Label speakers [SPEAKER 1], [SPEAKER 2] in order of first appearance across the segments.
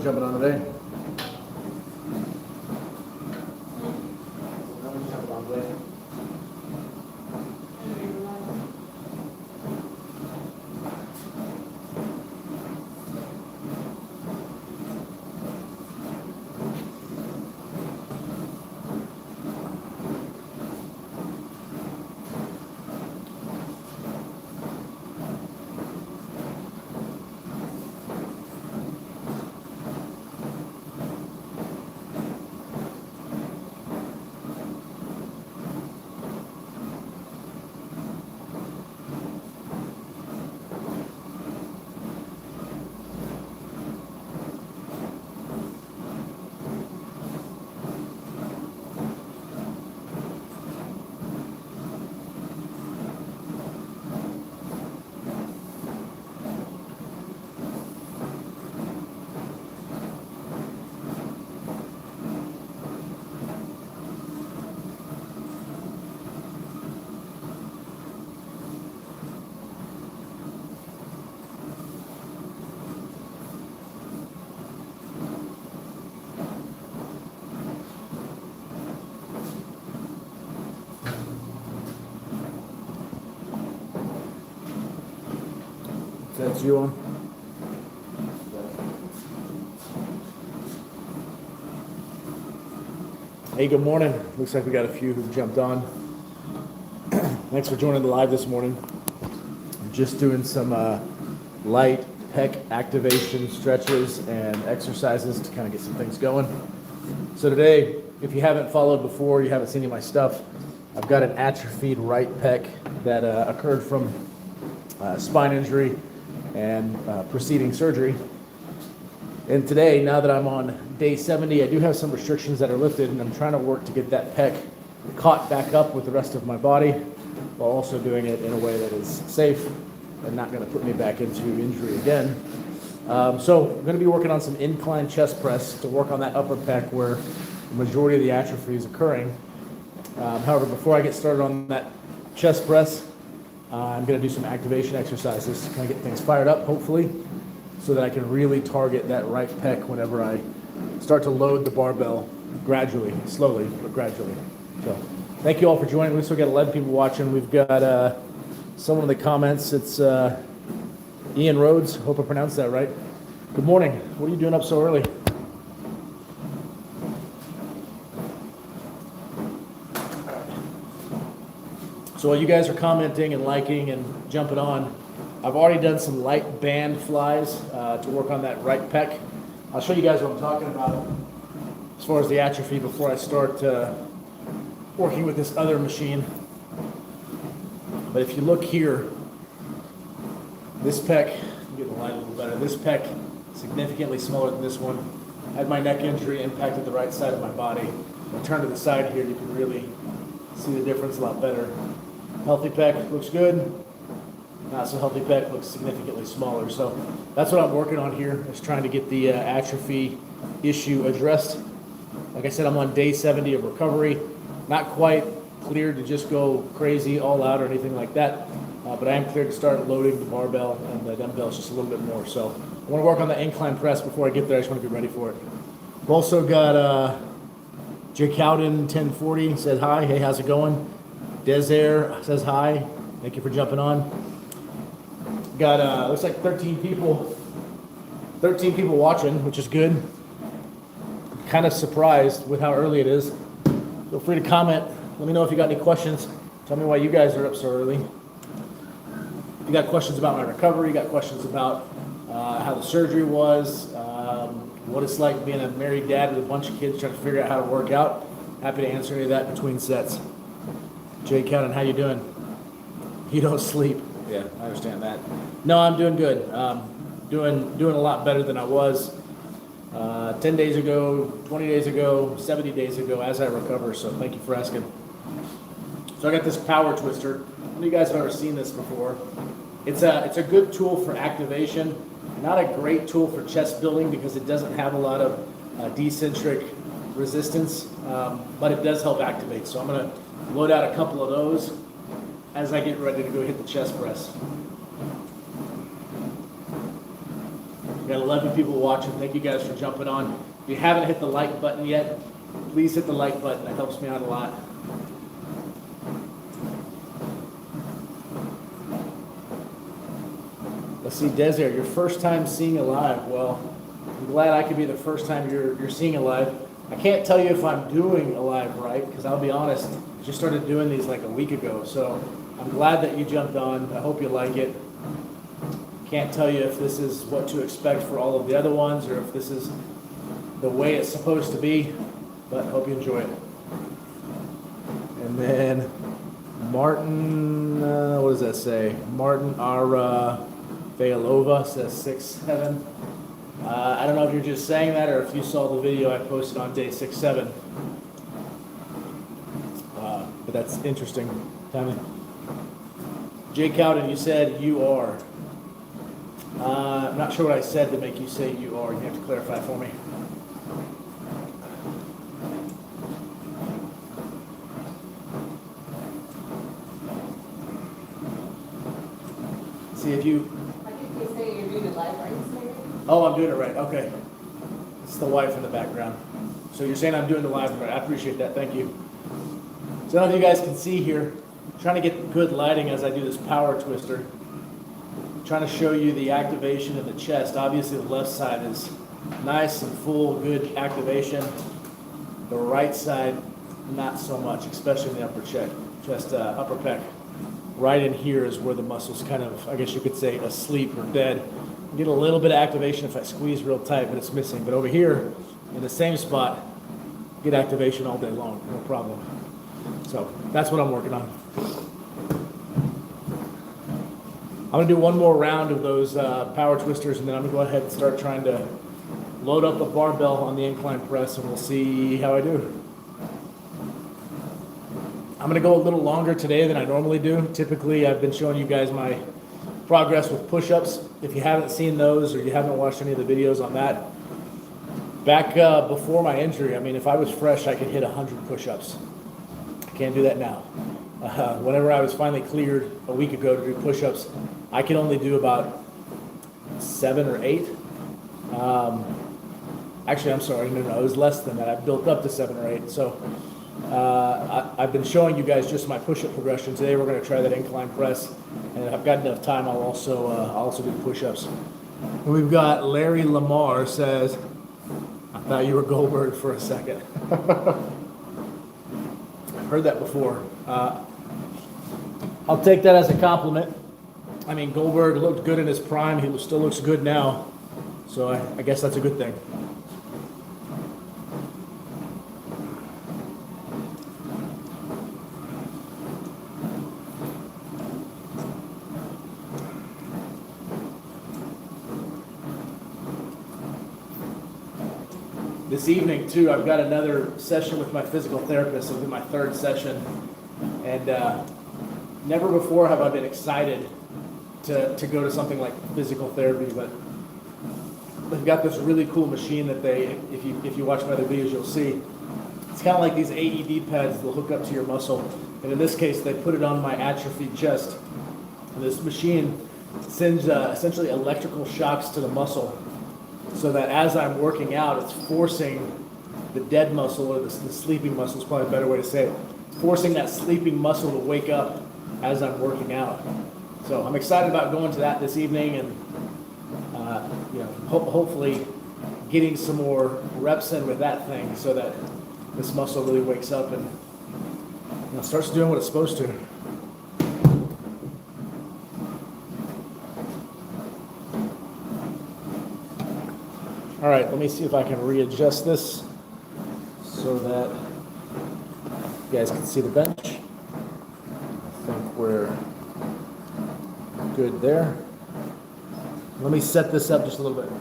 [SPEAKER 1] jumping on today. That's you on. Hey, good morning. Looks like we got a few who jumped on. Thanks for joining the live this morning. I'm just doing some light pec activation stretches and exercises to kind of get some things going. So today, if you haven't followed before, you haven't seen any of my stuff, I've got an atrophied right pec that occurred from spine injury and preceding surgery. And today, now that I'm on day 70, I do have some restrictions that are lifted, and I'm trying to work to get that pec caught back up with the rest of my body, while also doing it in a way that is safe and not going to put me back into injury again. So I'm going to be working on some incline chest press to work on that upper pec where the majority of the atrophy is occurring. However, before I get started on that chest press, I'm going to do some activation exercises to kind of get things fired up, hopefully, so that I can really target that right pec whenever I start to load the barbell gradually, slowly, but gradually. So thank you all for joining. We still got 11 people watching. We've got someone in the comments. It's Ian Rhodes. Hope I pronounced that right. Good morning. What are you doing up so early? So while you guys are commenting and liking and jumping on, I've already done some light band flies to work on that right pec. I'll show you guys what I'm talking about as far as the atrophy before I start working with this other machine. But if you look here, this pec, get the light a little better, this pec significantly smaller than this one. I had my neck injury, impacted the right side of my body. I turn to the side here, you can really see the difference a lot better. Healthy pec looks good. Not so healthy pec looks significantly smaller. So that's what I'm working on here, is trying to get the atrophy issue addressed. Like I said, I'm on day 70 of recovery. Not quite cleared to just go crazy all out or anything like that, but I am cleared to start loading the barbell and the dumbbells just a little bit more. So I want to work on the incline press before I get there. I just want to be ready for it. I've also got Jake Howden 1040 says hi. Hey, how's it going? Desire says hi. Thank you for jumping on. Got looks like 13 people watching, which is good. Kind of surprised with how early it is. Feel free to comment. Let me know if you got any questions. Tell me why you guys are up so early. If you got questions about my recovery, you got questions about how the surgery was, what it's like being a married dad with a bunch of kids trying to figure out how to work out, happy to answer any of that between sets. Jay Cowden, how you doing? You don't sleep. Yeah, I understand that. No, I'm doing good. Doing a lot better than I was 10 days ago, 20 days ago, 70 days ago as I recover, so thank you for asking. So I got this power twister. How many of you guys have ever seen this before? It's a good tool for activation, not a great tool for chest building because it doesn't have a lot of decentric resistance, but it does help activate. So I'm going to load out a couple of those as I get ready to go hit the chest press. We got 11 people watching. Thank you guys for jumping on. If you haven't hit the like button yet, please hit the like button. That helps me out a lot. Let's see, Desiree, your first time seeing it live. Well, I'm glad I could be the first time you're seeing it live. I can't tell you if I'm doing a live right, because I'll be honest, I just started doing these like a week ago. So I'm glad that you jumped on. I hope you like it. Can't tell you if this is what to expect for all of the other ones or if this is the way it's supposed to be, but hope you enjoy it. And then Martin, what does that say? Martin R. Veilova says 6-7. I don't know if you're just saying that or if you saw the video I posted on day 6-7. But that's interesting. Timing. Jay Cowden, you said you are. I'm not sure what I said to make you say you are. You have to clarify for me. See if you.
[SPEAKER 2] I think you say you're doing it live, right?
[SPEAKER 1] Oh, I'm doing it right. Okay. It's the wife in the background. So you're saying I'm doing the live right. I appreciate that. Thank you. So I don't know if you guys can see here. I'm trying to get good lighting as I do this power twister. Trying to show you the activation of the chest. Obviously the left side is nice and full, good activation. The right side, not so much, especially in the upper chest, upper pec. Right in here is where the muscle's kind of, I guess you could say, asleep or dead. You get a little bit of activation if I squeeze real tight, but it's missing. But over here, in the same spot, get activation all day long, no problem. So that's what I'm working on. I'm gonna do one more round of those power twisters, and then I'm gonna go ahead and start trying to load up the barbell on the incline press, and we'll see how I do. I'm gonna go a little longer today than I normally do. Typically, I've been showing you guys my progress with push-ups. If you haven't seen those or you haven't watched any of the videos on that, back before my injury, I mean, if I was fresh, I could hit 100 push-ups. I can't do that now. Whenever I was finally cleared a week ago to do push-ups, I could only do about 7 or 8. Actually, I'm sorry, no, it was less than that. I built up to 7 or 8. So I've been showing you guys just my push-up progression. Today we're going to try that incline press, and if I've got enough time, I'll also do push-ups. And we've got Larry Lamar says, I thought you were Goldberg for a second. I've heard that before. I'll take that as a compliment. I mean, Goldberg looked good in his prime. He still looks good now. So I guess that's a good thing. This evening, too, I've got another session with my physical therapist. It'll be my 3rd session. And never before have I been excited to go to something like physical therapy, but they've got this really cool machine that if you watch my other videos, you'll see. It's kind of like these AED pads they'll hook up to your muscle. And in this case, they put it on my atrophied chest. And this machine sends essentially electrical shocks to the muscle, so that as I'm working out, it's forcing the dead muscle, or the sleeping muscle is probably a better way to say it, forcing that sleeping muscle to wake up as I'm working out. So I'm excited about going to that this evening, and hopefully getting some more reps in with that thing, so that this muscle really wakes up and starts doing what it's supposed to. All right, let me see if I can readjust this so that you guys can see the bench. I think we're good there. Let me set this up just a little bit.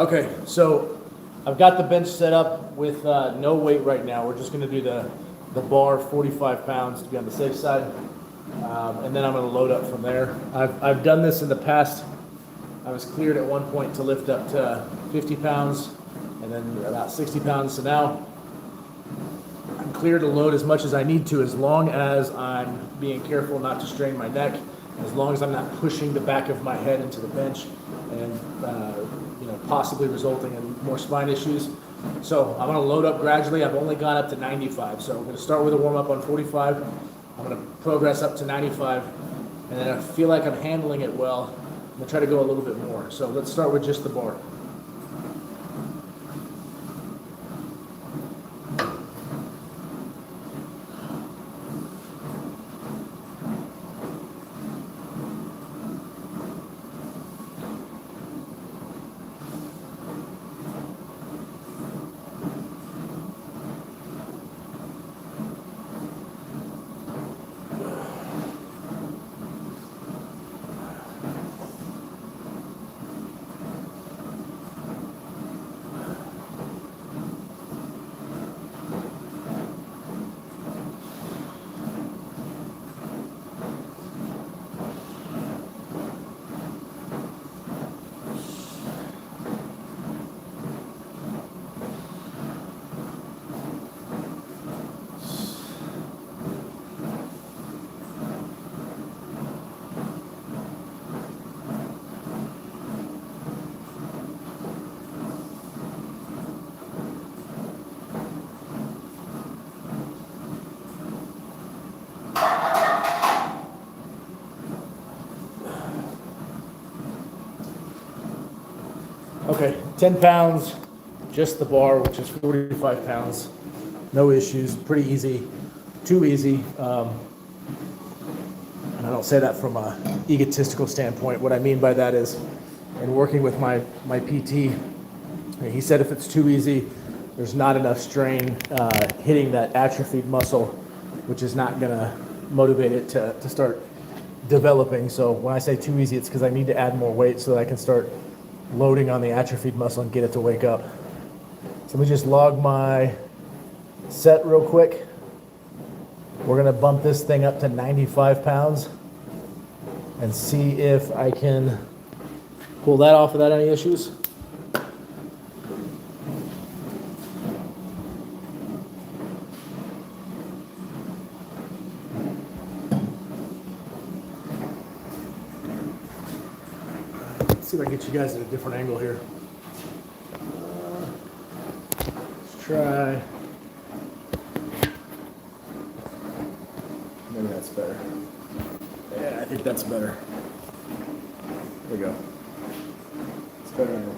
[SPEAKER 1] Okay, so I've got the bench set up with no weight right now. We're just going to do the bar 45 pounds to be on the safe side. And then I'm going to load up from there. I've done this in the past. I was cleared at one point to lift up to 50 pounds and then about 60 pounds. So now I'm clear to load as much as I need to, as long as I'm being careful not to strain my neck, as long as I'm not pushing the back of my head into the bench and possibly resulting in more spine issues. So I'm going to load up gradually. I've only gone up to 95. So I'm going to start with a warm up on 45. I'm going to progress up to 95. And then I feel like I'm handling it well. I'm going to try to go a little bit more. So let's start with just the bar. Okay, 10 pounds, just the bar, which is 45 pounds. No issues, pretty easy, too easy. And I don't say that from an egotistical standpoint. What I mean by that is, in working with my PT, he said if it's too easy, there's not enough strain hitting that atrophied muscle, which is not gonna motivate it to start developing. So when I say too easy, it's because I need to add more weight so that I can start loading on the atrophied muscle and get it to wake up. So let me just log my set real quick. We're gonna bump this thing up to 95 pounds and see if I can pull that off without any issues. See if I can get you guys at a different angle here. Let's try. Maybe that's better. Yeah, I think that's better. There we go. It's better angle.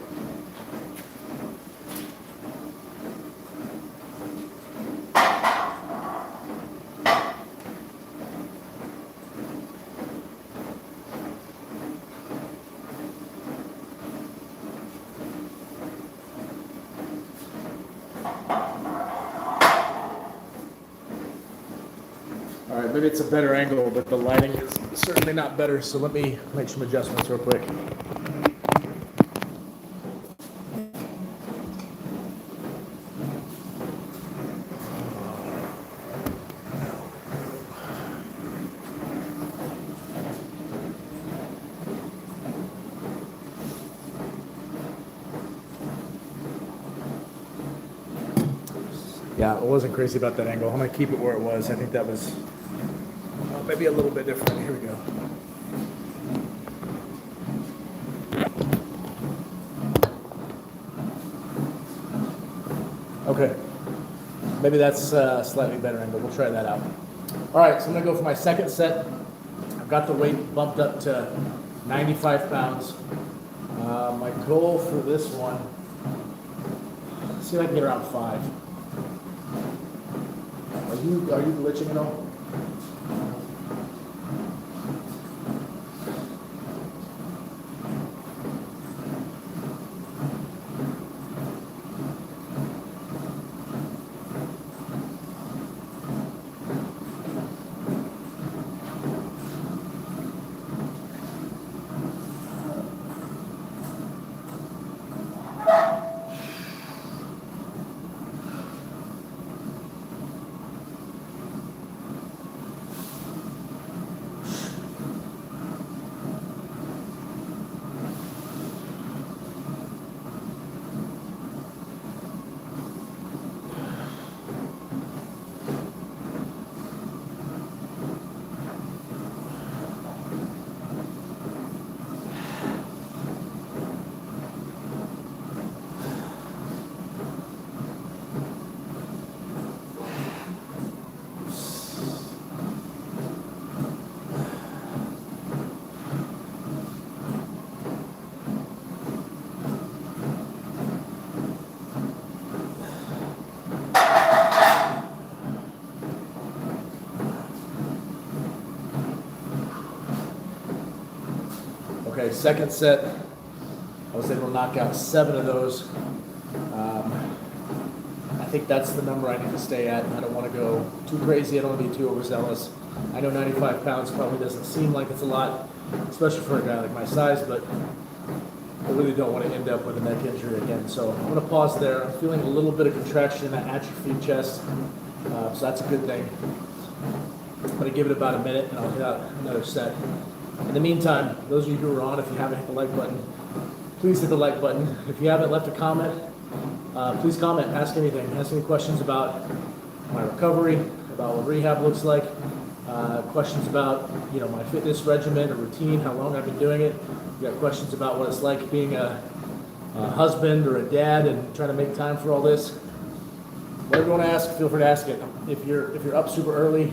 [SPEAKER 1] All right, maybe it's a better angle, but the lighting is certainly not better, so let me make some adjustments real quick. Yeah, I wasn't crazy about that angle. I'm gonna keep it where it was. I think that was maybe a little bit different. Here we go. Okay, maybe that's a slightly better angle. We'll try that out. All right, so I'm gonna go for my second set. I've got the weight bumped up to 95 pounds. My goal for this one, let's see if I can get around 5. Are you glitching at all? Okay, second set, I was able to knock out 7 of those. I think that's the number I need to stay at. I don't want to go too crazy. I don't want to be too overzealous. I know 95 pounds probably doesn't seem like it's a lot, especially for a guy like my size, but I really don't want to end up with a neck injury again. So I'm going to pause there. I'm feeling a little bit of contraction in that atrophy chest, so that's a good thing. I'm going to give it about a minute and I'll hit out another set. In the meantime, those of you who are on, if you haven't hit the like button, please hit the like button. If you haven't left a comment, please comment, ask anything. Ask any questions about my recovery, about what rehab looks like, questions about my fitness regimen or routine, how long I've been doing it. You got questions about what it's like being a husband or a dad and trying to make time for all this. Whatever you want to ask, feel free to ask it. If you're up super early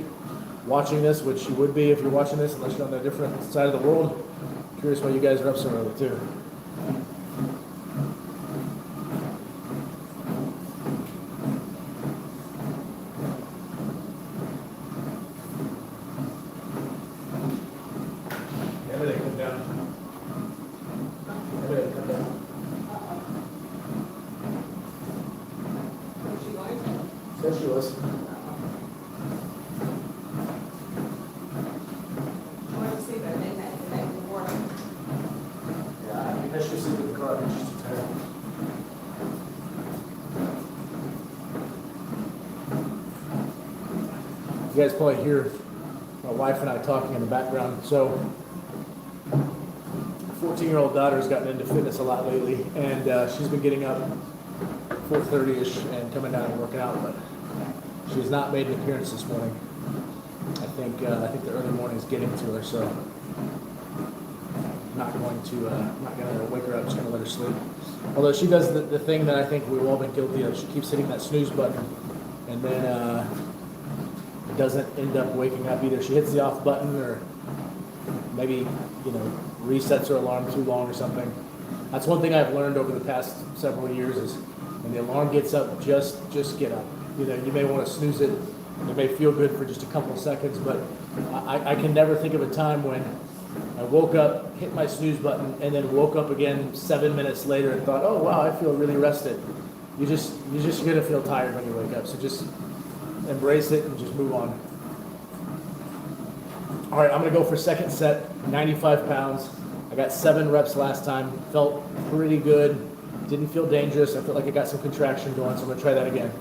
[SPEAKER 1] watching this, which you would be if you're watching this, unless you're on a different side of the world, I'm curious why you guys are up so early too. Everything come down. Everything come down.
[SPEAKER 2] Was she going?
[SPEAKER 1] There she was.
[SPEAKER 2] I wanted to see that midnight the night before.
[SPEAKER 1] Yeah, I think I should sleep in the car. I'm just too tired. You guys probably hear my wife and I talking in the background. So, 14-year-old daughter's gotten into fitness a lot lately, and she's been getting up 4:30ish and coming down and working out, but she has not made an appearance this morning. I think the early morning is getting to her, so I'm not going to wake her up. Just going to let her sleep. Although she does the thing that I think we've all been guilty of. She keeps hitting that snooze button, and then doesn't end up waking up either. She hits the off button, or maybe resets her alarm too long or something. That's one thing I've learned over the past several years is when the alarm gets up, just get up. You may want to snooze it. It may feel good for just a couple of seconds, but I can never think of a time when I woke up, hit my snooze button, and then woke up again 7 minutes later and thought, oh wow, I feel really rested. You're just gonna feel tired when you wake up. So just embrace it and just move on. All right, I'm gonna go for second set, 95 pounds. I got 7 reps last time, felt pretty good. Didn't feel dangerous. I felt like I got some contraction going, so I'm gonna try that again.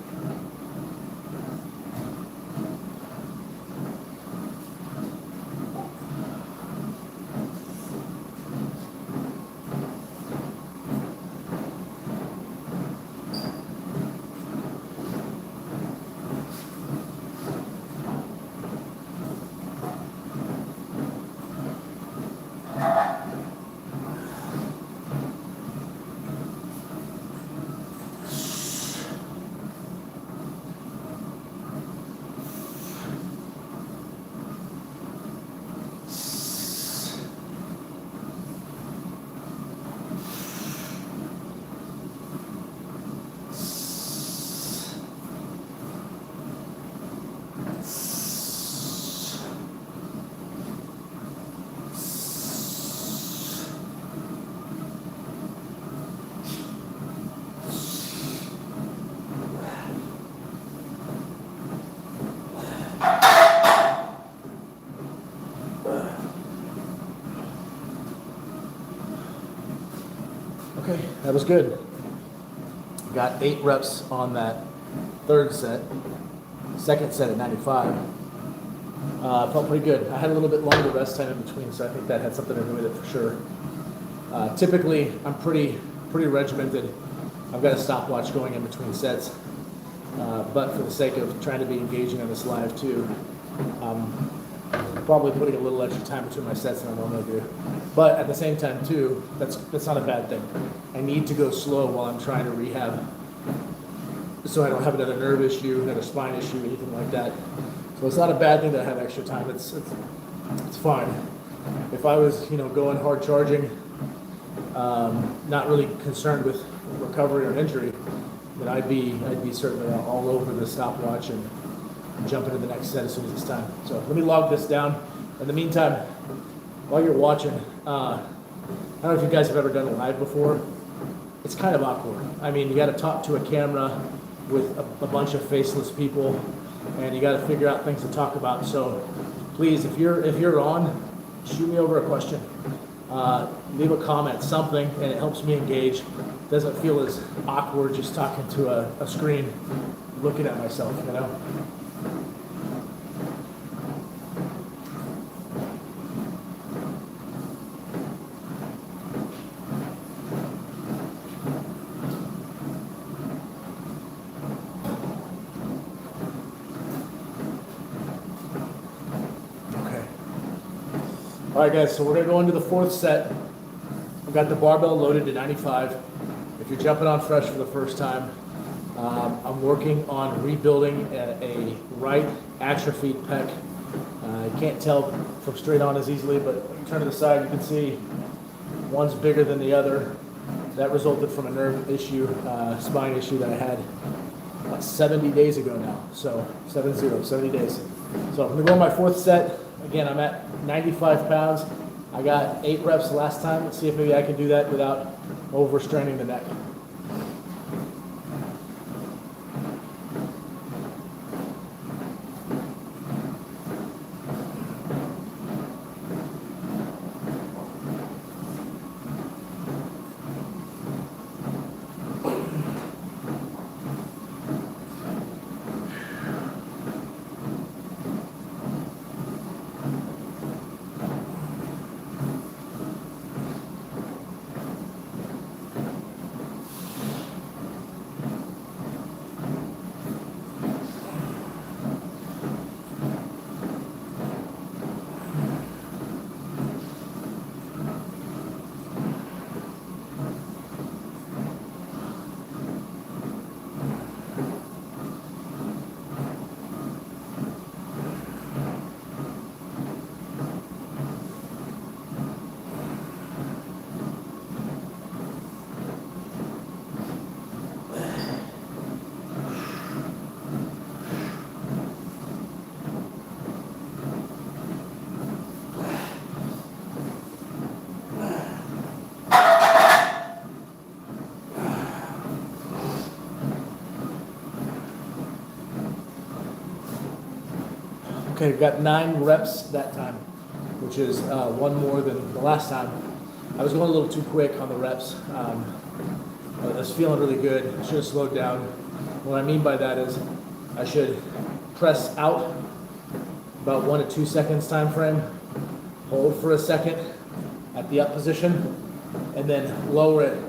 [SPEAKER 1] Okay, that was good. Got 8 reps on that third set. Second set at 95. Felt pretty good. I had a little bit longer rest time in between, so I think that had something to do with it for sure. Typically, I'm pretty regimented. I've got a stopwatch going in between sets, but for the sake of trying to be engaging on this live too, probably putting a little extra time between my sets than I normally do. But at the same time too, that's not a bad thing. I need to go slow while I'm trying to rehab, so I don't have another nerve issue, another spine issue, anything like that. So it's not a bad thing that I have extra time. It's fine. If I was going hard charging, not really concerned with recovery or injury, then I'd be certainly all over the stopwatch and jump into the next set as soon as it's time. So let me log this down. In the meantime, while you're watching, I don't know if you guys have ever done it live before. It's kind of awkward. I mean, you got to talk to a camera with a bunch of faceless people, and you got to figure out things to talk about. So please, if you're on, shoot me over a question. Leave a comment, something, and it helps me engage. It doesn't feel as awkward just talking to a screen, looking at myself, you know? All right, guys, so we're gonna go into the fourth set. I've got the barbell loaded to 95. If you're jumping on fresh for the first time, I'm working on rebuilding a right atrophied pec. You can't tell from straight on as easily, but when you turn to the side, you can see one's bigger than the other. That resulted from a nerve issue, spine issue that I had about 70 days ago now. So 70 days. So I'm gonna go on my fourth set. Again, I'm at 95 pounds. I got 8 reps last time. Let's see if maybe I can do that without overstraining the neck. Okay, got 9 reps that time, which is one more than the last time. I was going a little too quick on the reps. I was feeling really good. I should have slowed down. What I mean by that is I should press out about 1 to 2 seconds time frame, hold for a second at the up position, and then lower it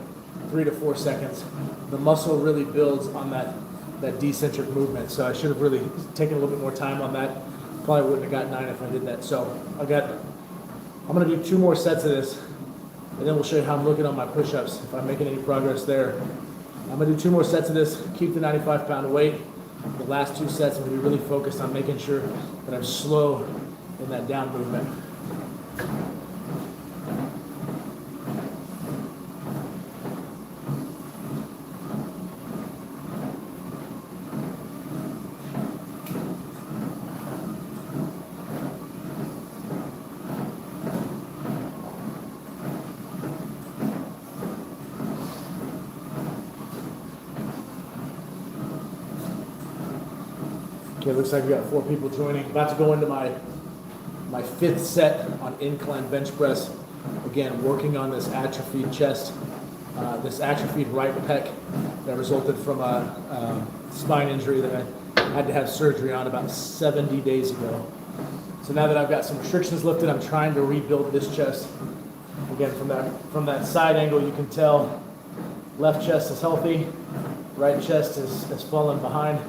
[SPEAKER 1] 3 to 4 seconds. The muscle really builds on that decentric movement, so I should have really taken a little bit more time on that. Probably wouldn't have got 9 if I did that. So I'm gonna do 2 more sets of this, and then we'll show you how I'm looking on my push-ups, if I'm making any progress there. I'm gonna do 2 more sets of this, keep the 95-pound weight. The last 2 sets, I'm gonna be really focused on making sure that I'm slow in that down movement. Okay, looks like we got 4 people joining. About to go into my 5th set on incline bench press. Again, working on this atrophied chest, this atrophied right pec that resulted from a spine injury that I had to have surgery on about 70 days ago. So now that I've got some restrictions lifted, I'm trying to rebuild this chest. Again, from that side angle, you can tell left chest is healthy, right chest has fallen behind.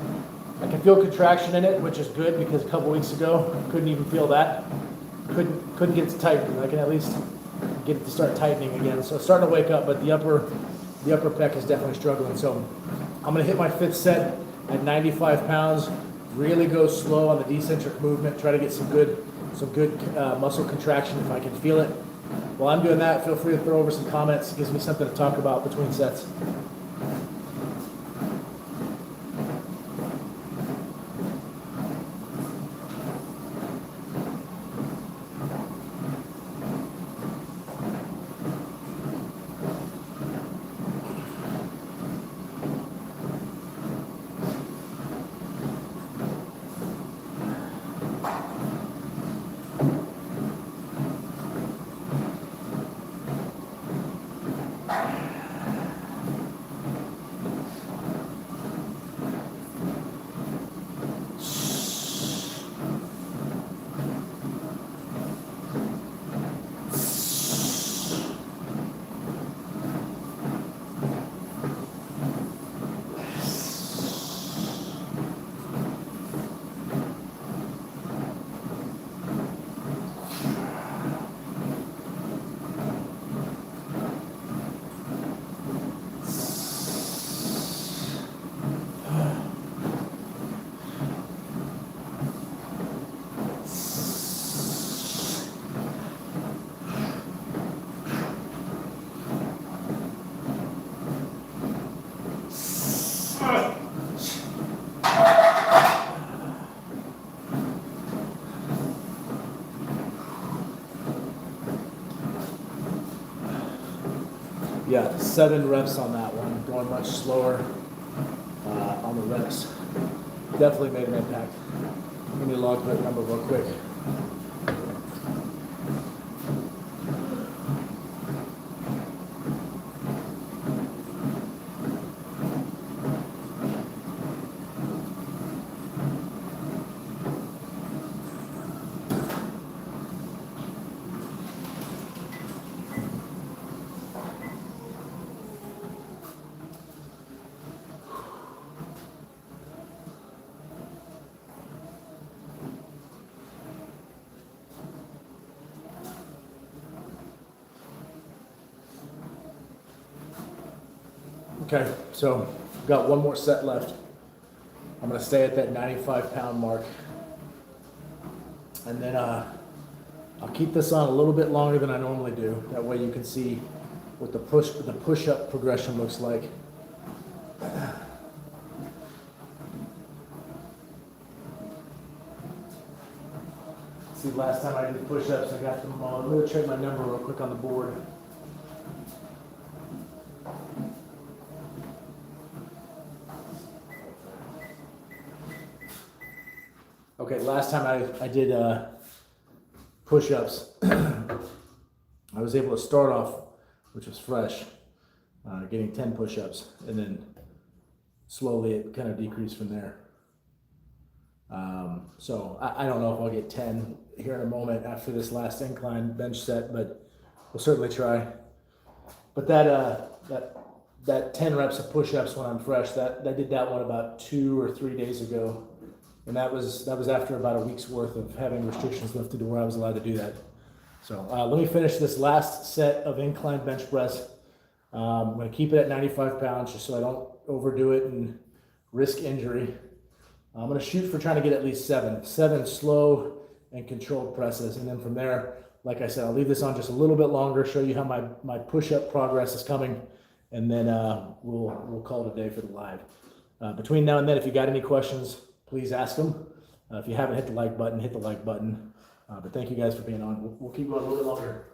[SPEAKER 1] I can feel contraction in it, which is good because a couple weeks ago, I couldn't even feel that. Couldn't get it to tighten. I can at least get it to start tightening again. So it's starting to wake up, but the upper pec is definitely struggling. So I'm gonna hit my 5th set at 95 pounds, really go slow on the decentric movement, try to get some good muscle contraction if I can feel it. While I'm doing that, feel free to throw over some comments. It gives me something to talk about between sets. Yeah, 7 reps on that one, going much slower on the reps. Definitely made an impact. Let me log that number real quick. Okay, so I've got one more set left. I'm gonna stay at that 95-pound mark. And then I'll keep this on a little bit longer than I normally do. That way you can see what the push-up progression looks like. See, last time I did push-ups, I got them all. Let me check my number real quick on the board. Okay, last time I did push-ups, I was able to start off, which was fresh, getting 10 push-ups, and then slowly it kind of decreased from there. So I don't know if I'll get 10 here in a moment after this last incline bench set, but we'll certainly try. But that 10 reps of push-ups when I'm fresh, I did that one about 2 or 3 days ago. And that was after about a week's worth of having restrictions lifted to where I was allowed to do that. So let me finish this last set of incline bench press. I'm going to keep it at 95 pounds just so I don't overdo it and risk injury. I'm going to shoot for trying to get at least 7 slow and controlled presses. And then from there, like I said, I'll leave this on just a little bit longer, show you how my push-up progress is coming, and then we'll call it a day for the live. Between now and then, if you got any questions, please ask them. If you haven't hit the like button, hit the like button. But thank you guys for being on. We'll keep going a little bit longer.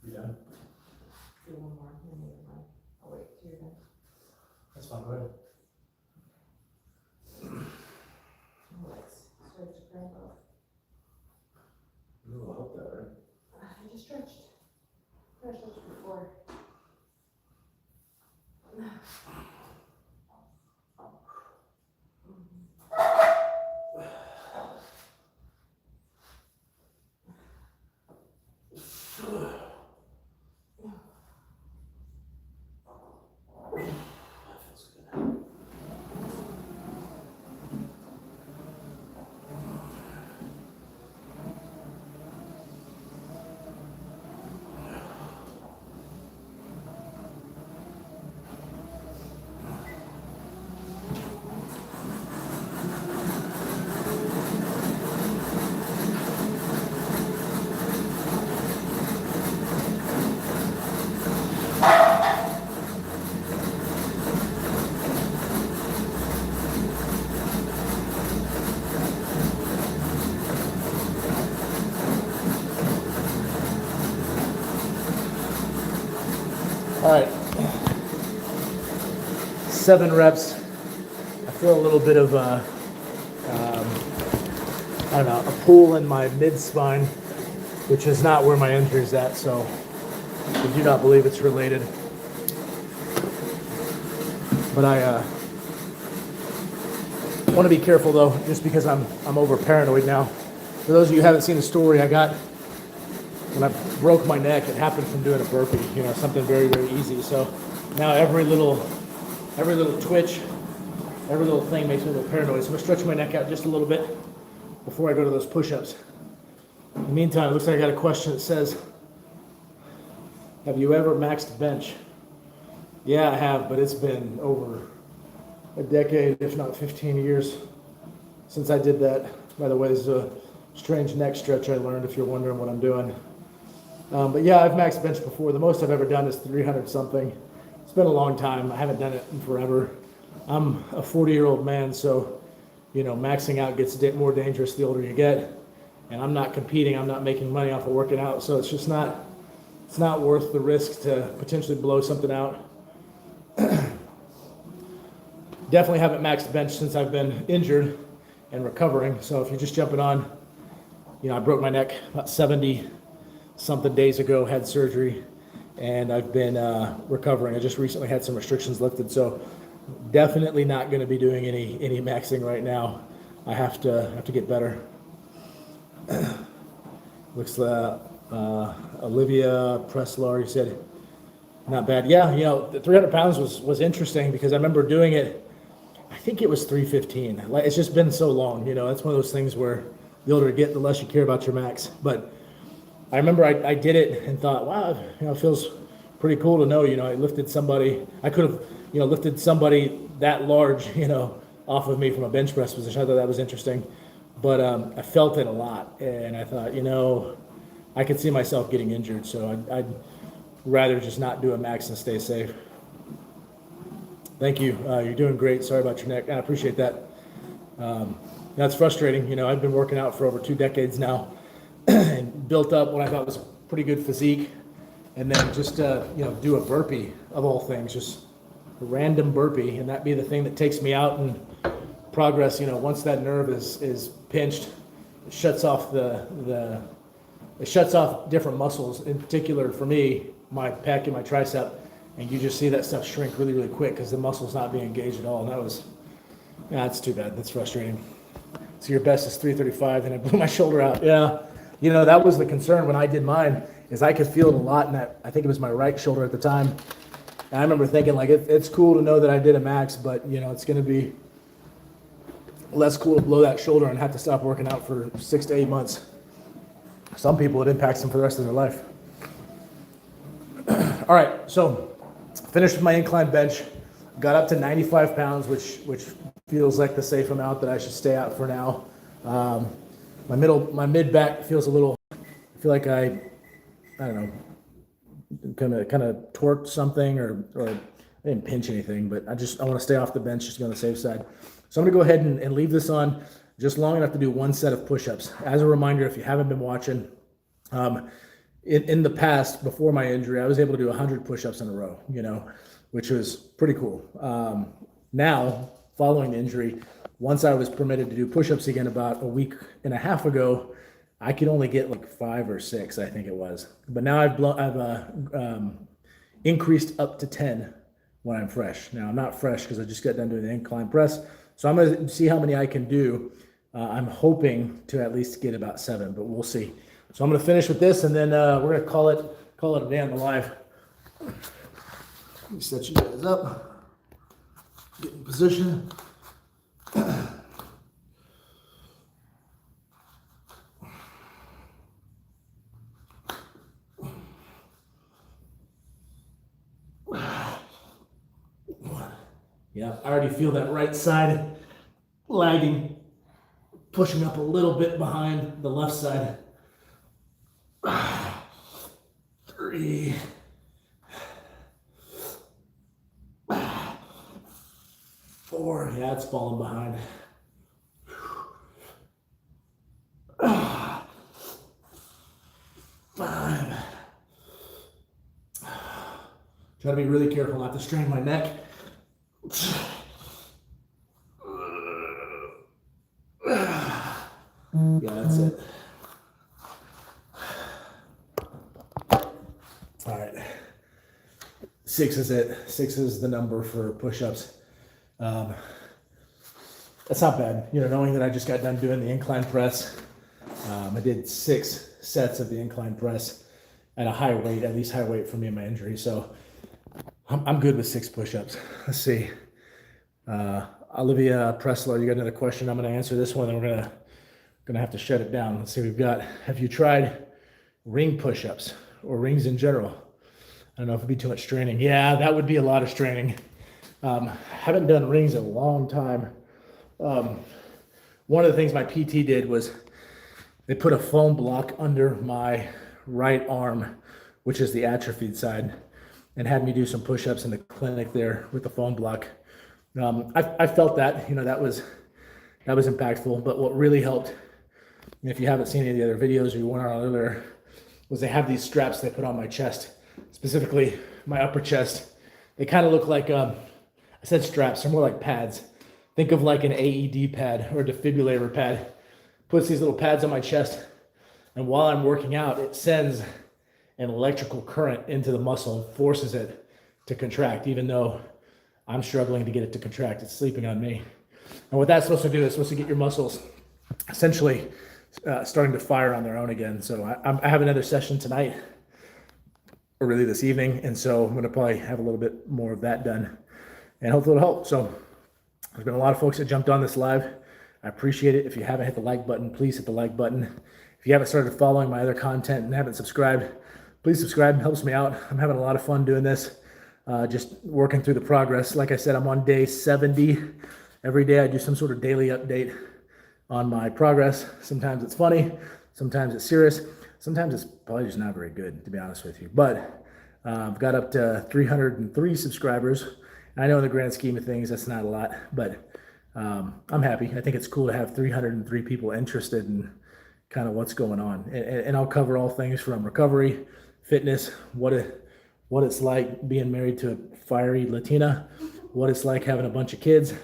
[SPEAKER 1] You done?
[SPEAKER 2] Do one more, and then I'll wait till you're done.
[SPEAKER 1] That's fine, go ahead.
[SPEAKER 2] Let's stretch the cramp off.
[SPEAKER 1] Ooh, I hope that, right?
[SPEAKER 2] I just stretched. I stretched before. All right, 7 reps. I feel a little bit of I don't know, a pull in my mid-spine, which is not where my injury is at, so I do not believe it's related. But I want to be careful though, just because I'm over paranoid now. For those of you who haven't seen the story, when I broke my neck, it happened from doing a burpee, something very, very easy. So now every little twitch, every little thing makes me a little paranoid. So I'm gonna stretch my neck out just a little bit before I go to those push-ups. In the meantime, it looks like I got a question that says, have you ever maxed bench? Yeah, I have, but it's been over a decade, if not 15 years since I did that. By the way, this is a strange neck stretch I learned if you're wondering what I'm doing. But yeah, I've maxed bench before. The most I've ever done is 300 something. It's been a long time. I haven't done it in forever. I'm a 40-year-old man, so maxing out gets more dangerous the older you get. And I'm not competing. I'm not making money off of working out, so it's just not it's not worth the risk to potentially blow something out. Definitely haven't maxed bench since I've been injured and recovering. So if you're just jumping on, I broke my neck about 70 something days ago, had surgery, and I've been recovering. I just recently had some restrictions lifted, so definitely not going to be doing any maxing right now. I have to get better. Looks like Olivia Preslar, you said not bad. Yeah, the 300 pounds was interesting because I remember doing it. I think it was 315. Like, it's just been so long. That's one of those things where the older you get, the less you care about your max. But I remember I did it and thought, wow, it feels pretty cool to know, I lifted somebody. I could have, lifted somebody that large, off of me from a bench press position. I thought that was interesting. But I felt it a lot. And I thought, I could see myself getting injured. So I'd rather just not do a max and stay safe. Thank you. You're doing great. Sorry about your neck. I appreciate that. That's frustrating. I've been working out for over 2 decades now and built up what I thought was a pretty good physique. And then just, do a burpee of all things, just a random burpee. And that be the thing that takes me out and progress. Once that nerve is pinched, it shuts off it shuts off different muscles. In particular for me, my pec and my tricep. And you just see that stuff shrink really, really quick because the muscle's not being engaged at all. And that's too bad. That's frustrating. So your best is 335, and I blew my shoulder out. Yeah. That was the concern when I did mine, is I could feel it a lot in that, I think it was my right shoulder at the time. And I remember thinking, like, it's cool to know that I did a max, but, it's going to be less cool to blow that shoulder and have to stop working out for 6 to 8 months. Some people, it impacts them for the rest of their life. All right, so finished with my incline bench, got up to 95 pounds, which feels like the safe amount that I should stay at for now. My mid back feels a little, I feel like I don't know, kind of torqued something or I didn't pinch anything, but I want to stay off the bench, just to be on the safe side. So I'm gonna go ahead and leave this on just long enough to do 1 set of push-ups. As a reminder, if you haven't been watching, in the past, before my injury, I was able to do 100 push-ups in a row, which was pretty cool. Now, following the injury, once I was permitted to do push-ups again about a week and a half ago, I could only get like 5 or 6, I think it was. But now I've increased up to 10 when I'm fresh. Now I'm not fresh because I just got done doing the incline press. So I'm going to see how many I can do. I'm hoping to at least get about 7, but we'll see. So I'm going to finish with this, and then we're going to call it a day on the live. Let me set you guys up. Get in position. Yeah, I already feel that right side lagging, pushing up a little bit behind the left side. 3, 4, yeah, it's falling behind. 5. Try to be really careful not to strain my neck. Yeah, that's it. All right. 6 is it. 6 is the number for push-ups. That's not bad. Knowing that I just got done doing the incline press. I did 6 sets of the incline press at a high weight, at least high weight for me and my injury. So I'm good with 6 push-ups. Let's see. Olivia Preslar, you got another question? I'm going to answer this one, and we're gonna have to shut it down. Let's see. Have you tried ring push-ups or rings in general? I don't know if it'd be too much straining. Yeah, that would be a lot of straining. Haven't done rings in a long time. One of the things my PT did was they put a foam block under my right arm, which is the atrophied side, and had me do some push-ups in the clinic there with the foam block. I felt that, that was impactful. But what really helped, if you haven't seen any of the other videos or you went on earlier, was they have these straps they put on my chest, specifically my upper chest. They kind of look like, I said straps, they're more like pads. Think of like an AED pad or a defibrillator pad. Puts these little pads on my chest, and while I'm working out, it sends an electrical current into the muscle and forces it to contract, even though I'm struggling to get it to contract. It's sleeping on me. And what that's supposed to do is supposed to get your muscles essentially starting to fire on their own again. So I have another session tonight, or really this evening, and so I'm going to probably have a little bit more of that done, and hopefully it'll help. So there's been a lot of folks that jumped on this live. I appreciate it. If you haven't hit the like button, please hit the like button. If you haven't started following my other content and haven't subscribed, please subscribe. It helps me out. I'm having a lot of fun doing this, just working through the progress. Like I said, I'm on day 70. Every day I do some sort of daily update on my progress. Sometimes it's funny, sometimes it's serious, sometimes it's probably just not very good, to be honest with you. But I've got up to 303 subscribers. And I know in the grand scheme of things, that's not a lot, but I'm happy. I think it's cool to have 303 people interested in kind of what's going on. And I'll cover all things from recovery, fitness, what it's like being married to a fiery Latina, what it's like having a bunch of kids,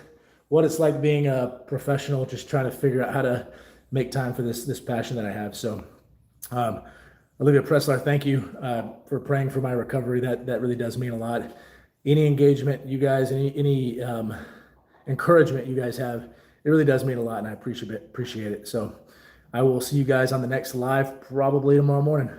[SPEAKER 2] what it's like being a professional, just trying to figure out how to make time for this passion that I have. So Olivia Pressler, thank you for praying for my recovery. That really does mean a lot. Any engagement you guys, any encouragement you guys have, it really does mean a lot, and I appreciate it. So I will see you guys on the next live, probably tomorrow morning.